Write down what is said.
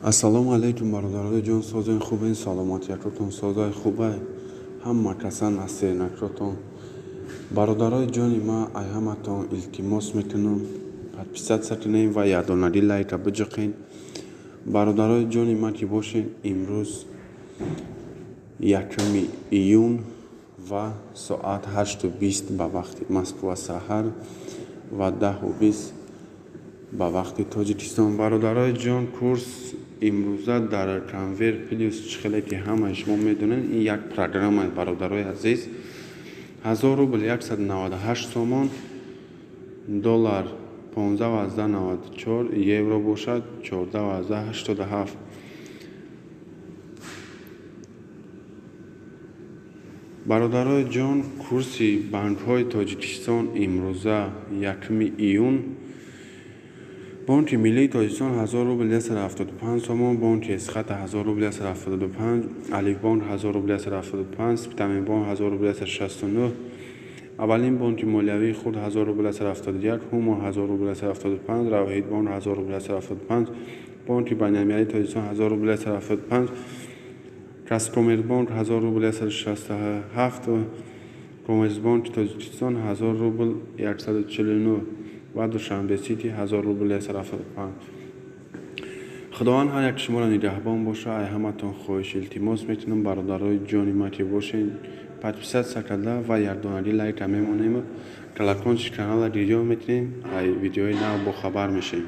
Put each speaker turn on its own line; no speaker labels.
ассалому алайкум бародарои ҷон, созои хубен, саломатиятатон созаи хубе, ҳама касан ҳастед накротон. Бародарои ҷони ма, ай ҳаматон илтимос мекунам подписатсия кунед ва ядонади лайка биҷоқед. Бародарои ҷони ма ки бошед, имрӯз 1 июн ва соат 8:20 ба вақти Москва саҳар ва 10:20 ба вақти Тоҷикистон. Бародарои ҷон, курс имрӯза дар Конвер плюс чихеле ки ҳамаи шумо медонед, ин як программа аст. Бародарои азиз, 1000 рубл 198 сомон, доллар 15,94, евро бошад 14,87. бародарои ҷон, курси банкҳои Тоҷикистон имрӯза 1 июн: бонки миллии Тоҷикистон 1000 рубл 175 сомон, бонки Эсхата 1000 рубл 175, Алифбонк 1000 рубл 175, Питаминбонк 1000 рубл 169, аввалин бонки молиявии худ 1000 рубл 171, Ҳумо 1000 рубл 175, Равҳидбонк 1000 рубл 175, бонки Байналмилалии Тоҷикистон 1000 рубл 175, Каспромирбонк 1000 рубл 167, Коммерсбонки Тоҷикистон 1000 рубл 149 ва Душанбесити 1000 рубл 175. худованд ҳар як шуморо нигаҳбон боша. Ай ҳаматон хоҳиш илтимос мекунам, бародарои ҷони ма ки бошед, подписатсия карда ва ядонади лайка мемонем. Колокольчик канала видео метунем, ай видеои нав бохабар мешем.